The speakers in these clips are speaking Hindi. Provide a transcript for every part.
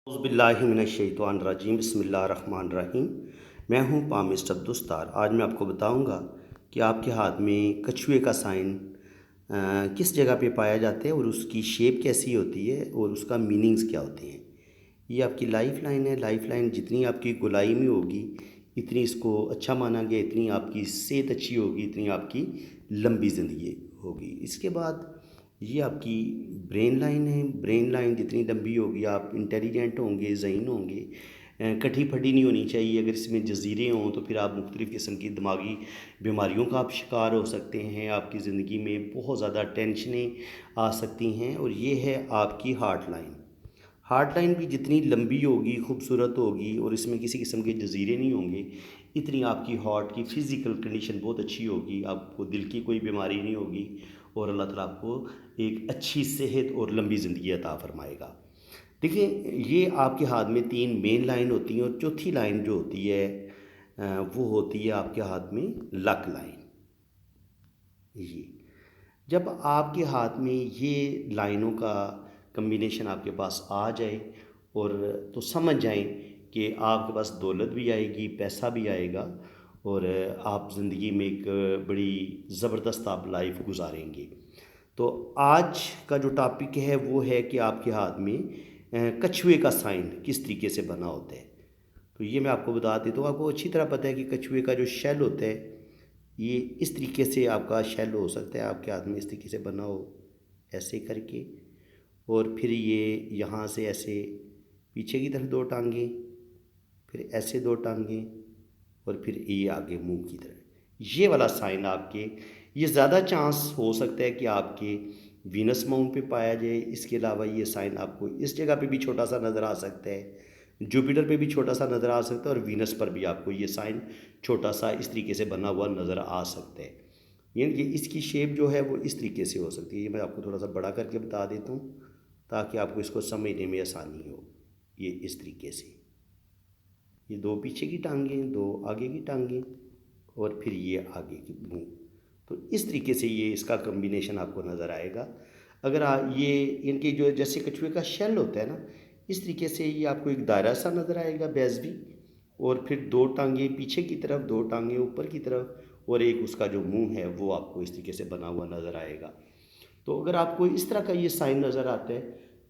औज़ुबिल्लाहिमिनश्शैतानिर्रजीम बिस्मिल्लाहिर्रहमानिर्रहीम। मैं हूँ पामिस्ट अब्दुस्तार। आज मैं आपको बताऊँगा कि आपके हाथ में कछुए का साइन किस जगह पे पाया जाता है और उसकी शेप कैसी होती है और उसका मीनिंग्स क्या होते हैं। ये आपकी लाइफ लाइन है। लाइफ लाइन जितनी आपकी गोलाई में होगी इतनी इसको अच्छा माना गया, इतनी आपकी सेहत अच्छी होगी, इतनी आपकी लंबी ज़िंदगी होगी। इसके बाद ये आपकी ब्रेन लाइन है। ब्रेन लाइन जितनी लंबी होगी आप इंटेलिजेंट होंगे, ज़हीन होंगे। कटी फटी नहीं होनी चाहिए। अगर इसमें जजीरे हों तो फिर आप मुख्तलिफ़ किस्म की दिमागी बीमारियों का आप शिकार हो सकते हैं। आपकी ज़िंदगी में बहुत ज़्यादा टेंशनें आ सकती हैं। और ये है आपकी हार्ट लाइन। हार्ट लाइन भी जितनी लंबी होगी, खूबसूरत होगी और इसमें किसी किस्म के जजीरे नहीं होंगे, इतनी आपकी हार्ट की फ़िज़िकल कंडीशन बहुत अच्छी होगी। आपको दिल की कोई बीमारी नहीं होगी और अल्लाह ताला आपको एक अच्छी सेहत और लंबी ज़िंदगी अता फ़रमाएगा। देखिए, ये आपके हाथ में 3 मेन लाइन होती हैं और चौथी लाइन जो होती है वो होती है आपके हाथ में लक लाइन। ये जब आपके हाथ में ये लाइनों का कम्बिनेशन आपके पास आ जाए और तो समझ जाएं कि आपके पास दौलत भी आएगी, पैसा भी आएगा और आप ज़िंदगी में एक बड़ी ज़बरदस्त आप लाइफ गुजारेंगे। तो आज का जो टॉपिक है वो है कि आपके हाथ में कछुए का साइन किस तरीके से बना होता है। तो ये मैं आपको बता देता हूँ। आपको अच्छी तरह पता है कि कछुए का जो शेल होता है ये इस तरीके से आपका शेल हो सकता है, आपके हाथ में इस तरीके से बना हो, ऐसे करके। और फिर ये यहाँ से ऐसे पीछे की तरफ 2 टांगें, फिर ऐसे 2 टांगें और फिर ये आगे मुंह की तरफ। ये वाला साइन आपके, ये ज़्यादा चांस हो सकता है कि आपके वीनस माउंट पे पाया जाए। इसके अलावा ये साइन आपको इस जगह पे भी छोटा सा नज़र आ सकता है, जुपिटर पे भी छोटा सा नज़र आ सकता है और वीनस पर भी आपको ये साइन छोटा सा इस तरीके से बना हुआ नज़र आ सकता है। ये इसकी शेप जो है वो इस तरीके से हो सकती है। ये मैं आपको थोड़ा सा बड़ा करके बता देता हूँ ताकि आपको इसको समझने में आसानी हो। ये इस तरीके से, ये 2 पीछे की टांगें, 2 आगे की टांगें और फिर ये आगे की मुँह। तो इस तरीके से ये इसका कॉम्बिनेशन आपको नज़र आएगा। अगर ये इनके जो जैसे कछुए का शेल होता है ना, इस तरीके से ये आपको एक दायरा सा नज़र आएगा बेस भी। और फिर 2 टांगें पीछे की तरफ, 2 टांगें ऊपर की तरफ और एक उसका जो मुँह है वो आपको इस तरीके से बना हुआ नज़र आएगा। तो अगर आपको इस तरह का ये साइन नज़र आता है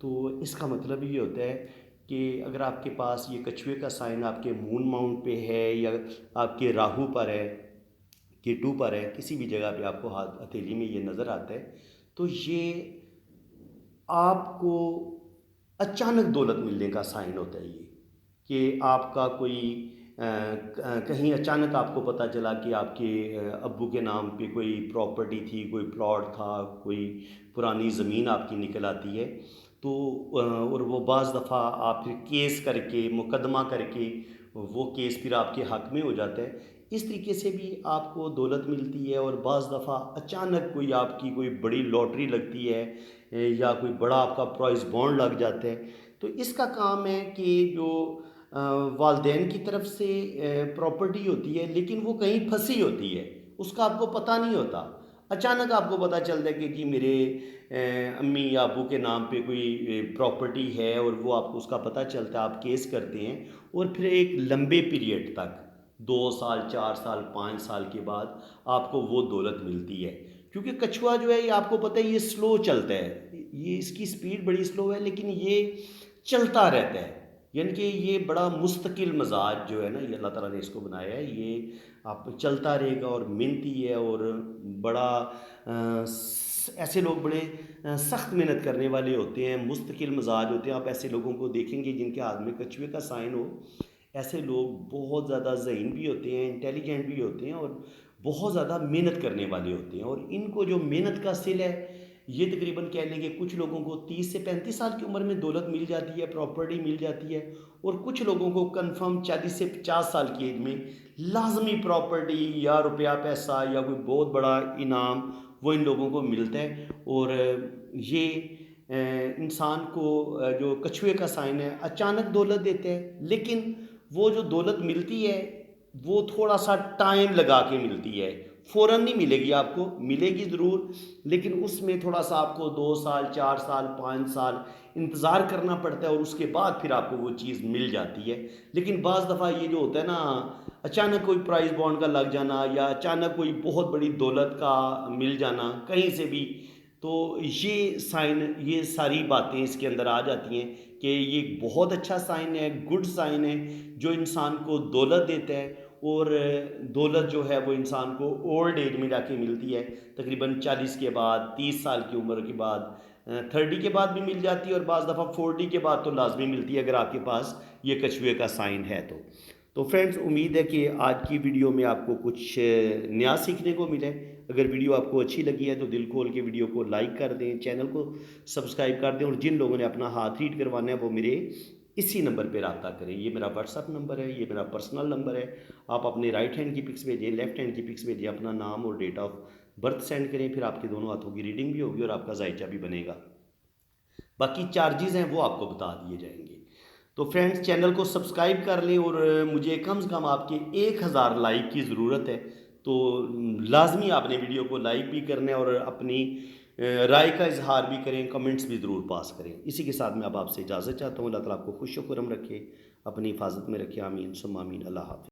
तो इसका मतलब ये होता है कि अगर आपके पास ये कछुए का साइन आपके मून माउंट पे है या आपके राहु पर है, केतु पर है, किसी भी जगह पे आपको हाथ हथेली में ये नज़र आता है, तो ये आपको अचानक दौलत मिलने का साइन होता है। ये कि आपका कोई कहीं अचानक आपको पता चला कि आपके अब्बू के नाम पे कोई प्रॉपर्टी थी, कोई प्लॉट था, कोई पुरानी ज़मीन आपकी निकल आती है। तो और वो बाज़ दफ़ा आप फिर केस करके, मुकदमा करके वो केस फिर आपके हक़ में हो जाता है। इस तरीके से भी आपको दौलत मिलती है। और बाज़ दफ़ा अचानक कोई आपकी कोई बड़ी लॉटरी लगती है या कोई बड़ा आपका प्राइज़ बॉन्ड लग जाता है। तो इसका काम है कि जो वालदैन की तरफ से प्रॉपर्टी होती है लेकिन वो कहीं फंसी होती है, उसका आपको पता नहीं होता। अचानक आपको पता चलता है कि जी मेरे अम्मी या अबू के नाम पे कोई प्रॉपर्टी है और वो आपको उसका पता चलता है, आप केस करते हैं और फिर एक लंबे पीरियड तक 2 साल, 4 साल, 5 साल के बाद आपको वो दौलत मिलती है। क्योंकि कछुआ जो है ये आपको पता है ये स्लो चलता है, ये इसकी स्पीड बड़ी स्लो है लेकिन ये चलता रहता है। यानी कि ये बड़ा मुस्तकिल मज़ाज जो है ना, ये अल्लाह ताला ने इसको बनाया है। ये आप चलता रहेगा और मेहनती है और बड़ा ऐसे लोग बड़े सख्त मेहनत करने वाले होते हैं, मुस्तकिल मज़ाज होते हैं। आप ऐसे लोगों को देखेंगे जिनके हाथ में कछुए का साइन हो, ऐसे लोग बहुत ज़्यादा ज़हीन भी होते हैं, इंटेलिजेंट भी होते हैं और बहुत ज़्यादा मेहनत करने वाले होते हैं। और इनको जो मेहनत का सिल है, ये तकरीबन कह लेंगे कुछ लोगों को 30 से 35 साल की उम्र में दौलत मिल जाती है, प्रॉपर्टी मिल जाती है। और कुछ लोगों को कंफर्म 40 से 50 साल की एज में लाजमी प्रॉपर्टी या रुपया पैसा या कोई बहुत बड़ा इनाम वो इन लोगों को मिलता है। और ये इंसान को जो कछुए का साइन है अचानक दौलत देते हैं, लेकिन वो जो दौलत मिलती है वो थोड़ा सा टाइम लगा के मिलती है। फ़ौरन नहीं मिलेगी आपको, मिलेगी ज़रूर, लेकिन उसमें थोड़ा सा आपको 2 साल, 4 साल, 5 साल इंतज़ार करना पड़ता है और उसके बाद फिर आपको वो चीज़ मिल जाती है। लेकिन बाज़ दफ़ा ये जो होता है ना, अचानक कोई प्राइज़ बॉन्ड का लग जाना या अचानक कोई बहुत बड़ी दौलत का मिल जाना कहीं से भी, तो ये साइन, ये सारी बातें इसके अंदर आ जाती हैं कि ये एक बहुत अच्छा साइन है, गुड साइन है, जो इंसान को दौलत देता है। और दौलत जो है वो इंसान को ओल्ड एज में जाके मिलती है, तकरीबन 40 के बाद, 30 साल की उम्र के बाद, 30 के बाद भी मिल जाती है और बाज़ दफ़ा 40 के बाद तो लाजमी मिलती है अगर आपके पास ये कछुए का साइन है तो फ्रेंड्स, उम्मीद है कि आज की वीडियो में आपको कुछ नया सीखने को मिले। अगर वीडियो आपको अच्छी लगी है तो दिल खोल के वीडियो को लाइक कर दें, चैनल को सब्सक्राइब कर दें और जिन लोगों ने अपना हाथ रीड करवाना है वो मेरे इसी नंबर पे रब्ता करें। ये मेरा व्हाट्सअप नंबर है, ये मेरा पर्सनल नंबर है। आप अपने राइट हैंड की पिक्स भेजिए, लेफ्ट हैंड की पिक्स भेजिए, अपना नाम और डेट ऑफ बर्थ सेंड करें, फिर आपके दोनों हाथों की रीडिंग भी होगी और आपका जायचा भी बनेगा। बाकी चार्जेस हैं वो आपको बता दिए जाएंगे। तो फ्रेंड्स, चैनल को सब्सक्राइब कर लें और मुझे कम से कम आपके 1000 लाइक की ज़रूरत है। तो लाजमी आपने वीडियो को लाइक भी करना है और अपनी राय का इजहार भी करें, कमेंट्स भी ज़रूर पास करें। इसी के साथ मैं अब आपसे इजाज़त चाहता हूँ। अल्लाह ताला आपको खुश व खुरम रखे, अपनी हिफाजत में रखे। आमीन सुम्मा आमीन। अल्लाह हाफ़िज़।